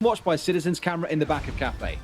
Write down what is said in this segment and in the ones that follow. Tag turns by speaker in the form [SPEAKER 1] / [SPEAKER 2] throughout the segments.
[SPEAKER 1] watched by Citizen's camera in the back of Cafe.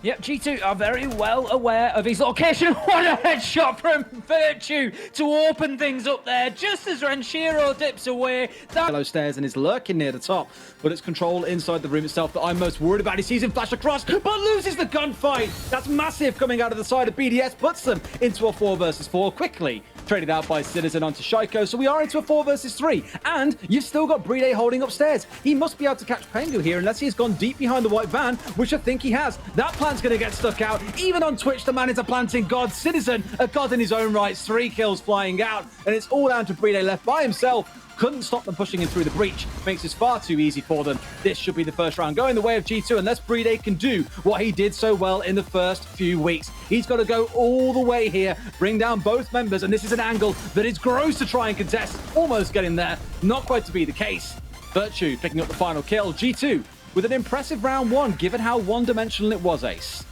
[SPEAKER 2] Yep, G2 are very well aware of his location. What a headshot from Virtue to open things up there, just as Renshiro dips away.
[SPEAKER 1] Yellow stairs and is lurking near the top, but it's control inside the room itself that I'm most worried about. He sees him flash across, but loses the gunfight. That's massive coming out of the side of BDS, puts them into a 4 versus 4 quickly. Traded out by Citizen onto Shaiko, so we are into a 4 versus 3. And you've still got Bride holding upstairs. He must be able to catch Pengu here unless he has gone deep behind the white van, which I think he has. That plant's going to get stuck out. Even on Twitch, the man is a planting god. Citizen, a god in his own right. 3 kills flying out. And it's all down to Bride left by himself. Couldn't stop them pushing him through the breach. Makes this far too easy for them. This should be the first round going the way of G2 unless Bride can do what he did so well in the first few weeks. He's got to go all the way here, bring down both members, and this is an angle that is gross to try and contest. Almost getting there. Not quite to be the case. Virtue picking up the final kill. G2 with an impressive round 1, given how one-dimensional it was, Ace.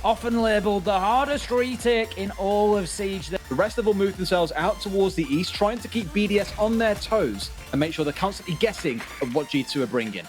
[SPEAKER 2] Often labelled the hardest retake in all of Siege.
[SPEAKER 1] The rest of them move themselves out towards the east, trying to keep BDS on their toes and make sure they're constantly guessing at what G2 are bringing.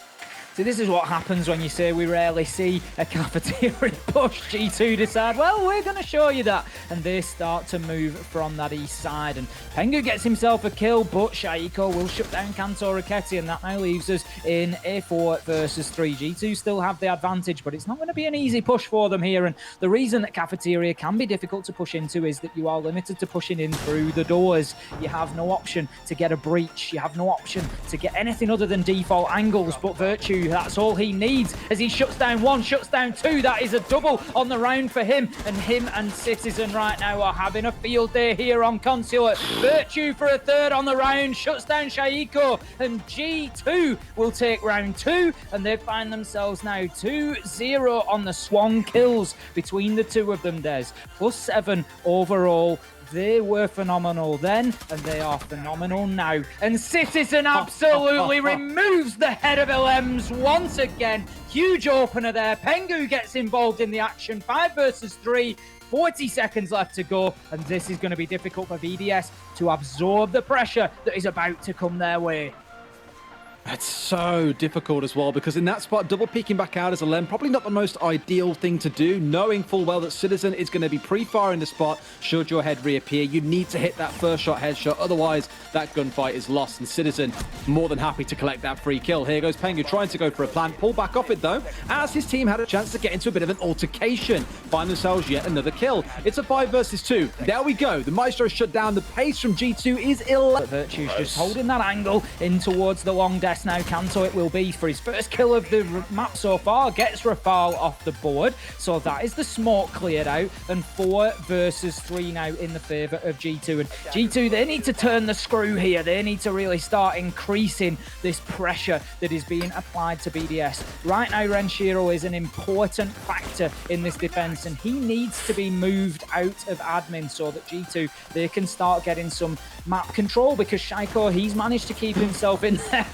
[SPEAKER 2] See, this is what happens when you say we rarely see a cafeteria push. G2 decide, well, we're going to show you that. And they start to move from that east side. And Pengu gets himself a kill, but Shaiko will shut down Kanto Raketti, and that now leaves us in a 4 versus 3. G2 still have the advantage, but it's not going to be an easy push for them here. And the reason that cafeteria can be difficult to push into is that you are limited to pushing in through the doors. You have no option to get a breach. You have no option to get anything other than default angles, but Virtue, that's all he needs as he shuts down 1, shuts down 2. That is a double on the round for him. And him and Citizen right now are having a field day here on Consulate. Virtue for a 3rd on the round, shuts down Shaiko. And G2 will take round 2. And they find themselves now 2-0 on the Swan kills between the two of them. There's +7 overall. They were phenomenal then, and they are phenomenal now. And Citizen absolutely removes the head of Elemzje once again. Huge opener there. Pengu gets involved in the action. 5 versus 3. 40 seconds left to go, and this is going to be difficult for BDS to absorb the pressure that is about to come their way.
[SPEAKER 1] It's so difficult as well, because in that spot, double peeking back out as a Lem, probably not the most ideal thing to do, knowing full well that Citizen is going to be pre-firing the spot should your head reappear. You need to hit that first shot headshot, otherwise that gunfight is lost, and Citizen more than happy to collect that free kill. Here goes Pengu trying to go for a plant, pull back off it though, as his team had a chance to get into a bit of an altercation, find themselves yet another kill. It's a 5 versus 2. There we go. The Maestro shut down. The pace from G2 is 11.
[SPEAKER 2] Virtue's just holding that angle in towards the long desk now. Kanto it will be for his first kill of the map so far. Gets Rafal off the board. So that is the smoke cleared out. And 4 versus 3 now in the favour of G2. And G2, they need to turn the screw here. They need to really start increasing this pressure that is being applied to BDS. Right now, Renshiro is an important factor in this defence, and he needs to be moved out of admin so that G2, they can start getting some map control, because Shaiko, he's managed to keep himself in there.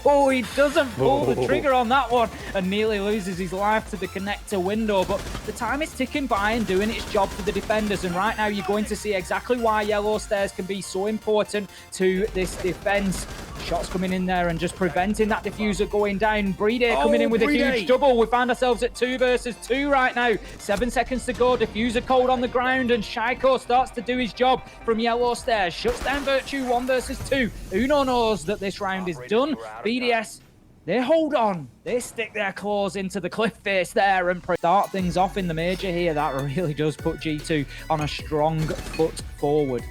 [SPEAKER 2] Oh, he doesn't pull the trigger on that one and nearly loses his life to the connector window. But the time is ticking by and doing its job for the defenders. And right now, you're going to see exactly why yellow stairs can be so important to this defense. Shots coming in there and just preventing that diffuser going down. Bride coming in with a huge double. We find ourselves at 2 versus 2 right now. 7 seconds to go. Diffuser cold on the ground, and Shaiko starts to do his job from yellow stairs. Shuts down Virtue. 1 versus 2. Uno knows that this round is done. BDS, they hold on. They stick their claws into the cliff face there and start things off in the major here. That really does put G2 on a strong foot forward.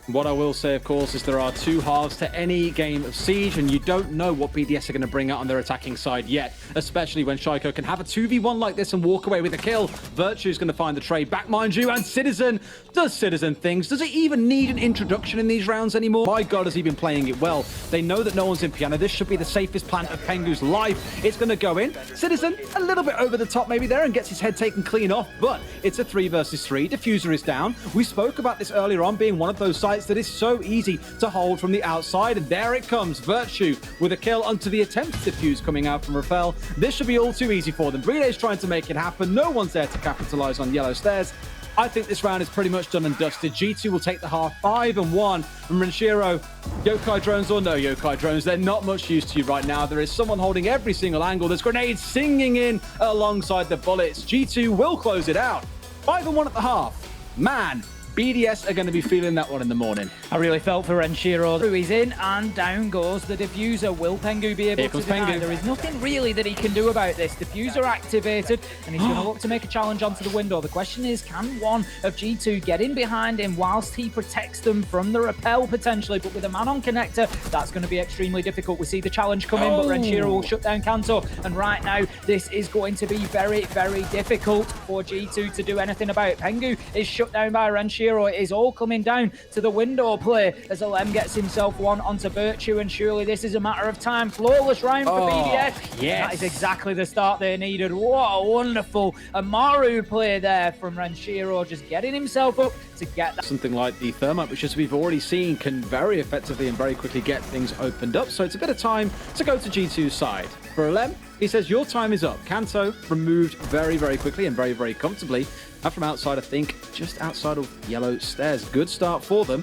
[SPEAKER 1] What I will say, of course, is there are 2 halves to any game of Siege, and you don't know what BDS are going to bring out on their attacking side yet, especially when Shaiko can have a 2v1 like this and walk away with a kill. Virtue's going to find the trade back, mind you, and Citizen does Citizen things. Does he even need an introduction in these rounds anymore? My God, has he been playing it well. They know that no one's in piano. This should be the safest plant of Pengu's life. It's going to go in. Citizen, a little bit over the top maybe there, and gets his head taken clean off, but it's a 3 versus 3. Diffuser is down. We spoke about this earlier on being one of those sites that is so easy to hold from the outside, and there it comes. Virtue with a kill onto the attempt to defuse coming out from Rafael. This should be all too easy for them. Bride is trying to make it happen. No one's there to capitalize on yellow stairs. I think this round is pretty much done and dusted. G2 will take the half 5-1 from Renshiro. Yokai drones or no Yokai drones, they're not much use to you right now. There is someone holding every single angle. There's grenades singing in alongside the bullets. G2 will close it out. 5-1 at the half. Man, BDS are going to be feeling that one in the morning.
[SPEAKER 2] I really felt for Renshiro. He's in and down goes the diffuser. Will Pengu be able to deny? There is nothing really that he can do about this. Diffuser activated and he's going to look to make a challenge onto the window. The question is, can one of G2 get in behind him whilst he protects them from the repel potentially? But with a man on connector, that's going to be extremely difficult. We see the challenge come in, but Renshiro will shut down Kanto. And right now, this is going to be very, very difficult for G2 to do anything about. Pengu is shut down by Renshiro. It is all coming down to the window play as Elem gets himself one onto Virtue, and surely this is a matter of time. Flawless round for BDS.
[SPEAKER 1] Yes.
[SPEAKER 2] That is exactly the start they needed. What a wonderful Amaru play there from Renshiro, just getting himself up to get that.
[SPEAKER 1] Something like the Thermite, which as we've already seen can very effectively and very quickly get things opened up. So it's a bit of time to go to G2's side. For Elem, he says your time is up. Kanto removed very, very quickly and very, very comfortably. And from outside, I think, just outside of yellow stairs. Good start for them.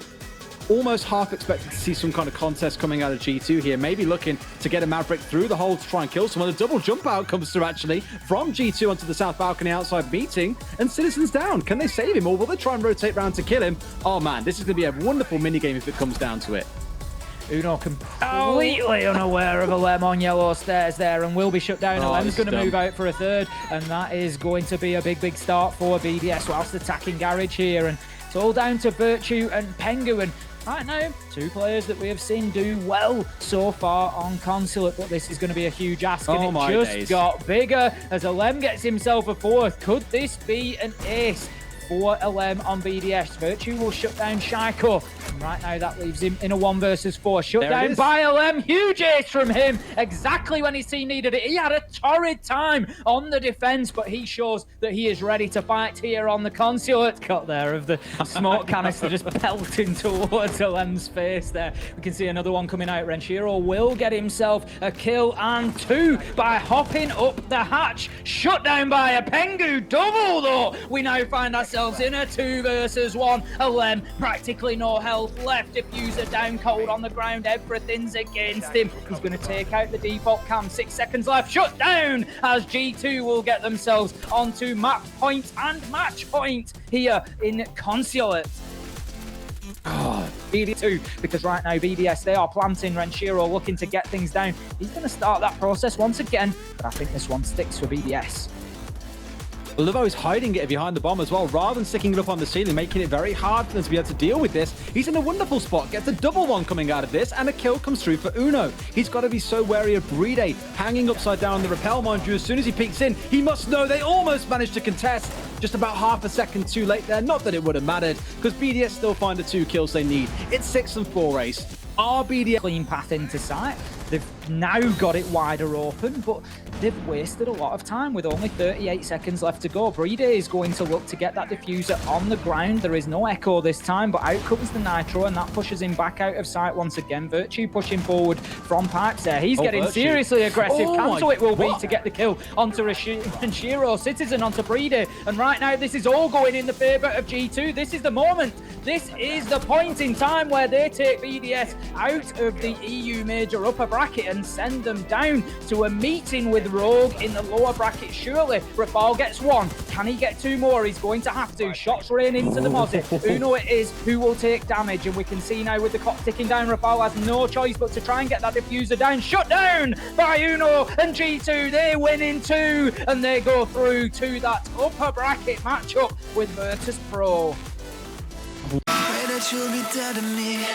[SPEAKER 1] Almost half expected to see some kind of contest coming out of G2 here. Maybe looking to get a Maverick through the hole to try and kill someone. A double jump out comes through, actually, from G2 onto the south balcony outside meeting. And Citizen's down. Can they save him, or will they try and rotate round to kill him? Oh, man, this is going to be a wonderful minigame if it comes down to it.
[SPEAKER 2] Uno completely unaware of Elem on yellow stairs there and will be shut down. Elem's going to move out for a third, and that is going to be a big, big start for BDS whilst attacking Garage here. And it's all down to Virtue and Pengu. And right now, two players that we have seen do well so far on Consulate, but this is going to be a huge ask, and it just got bigger as Elem gets himself a fourth. Could this be an ace for Elem on BDS? Virtue will shut down Shaiko. And right now that leaves him in a 1 versus 4. Shut down by Elem. Huge ace from him. Exactly when his team needed it. He had a torrid time on the defense, but he shows that he is ready to fight here on the Consulate. Cut there of the smoke canister just pelting towards Elem's face there. We can see another one coming out. Renshiro will get himself a kill and 2 by hopping up the hatch. Shut down by a Pengu double though. We now find ourselves in a 2 versus 1. Elem practically no health left. Diffuser down cold on the ground. Everything's against him. He's going to take out the default cam. 6 seconds left. Shut down as G2 will get themselves onto map point and match point here in Consulate. BD2, because right now BDS, they are planting. Renshiro looking to get things down. He's going to start that process once again, but I think this one sticks for BDS.
[SPEAKER 1] Livo is hiding it behind the bomb as well, rather than sticking it up on the ceiling, making it very hard for them to be able to deal with this. He's in a wonderful spot, gets a double one coming out of this, and a kill comes through for Uno. He's got to be so wary of Bride hanging upside down on the rappel, mind you. As soon as he peeks in, he must know they almost managed to contest. Just about half a second too late there. Not that it would have mattered, because BDS still find the 2 kills they need. It's 6-4 ace. Are BDS
[SPEAKER 2] clean path into sight? They've now got it wider open, but they've wasted a lot of time with only 38 seconds left to go. Bride is going to look to get that diffuser on the ground. There is no echo this time, but out comes the nitro, and that pushes him back out of sight once again. Virtue pushing forward from pipes there. He's getting seriously aggressive. Kanto it will be to get the kill onto Renshiro. Citizen onto Bride, and right now this is all going in the favour of G2. This is the moment. This is the point in time where they take BDS out of the EU major upper bracket and send them down to a meeting with Rogue in the lower bracket. Surely Rafal gets 1. Can he get 2 more? He's going to have to. Shots rain into the Mozzie. Uno it is who will take damage, and we can see now with the clock ticking down, Rafal has no choice but to try and get that diffuser down. Shut down by Uno, and G2, they win in 2, and they go through to that upper bracket matchup with Virtus Pro.
[SPEAKER 3] Pray that you'll be dead to me.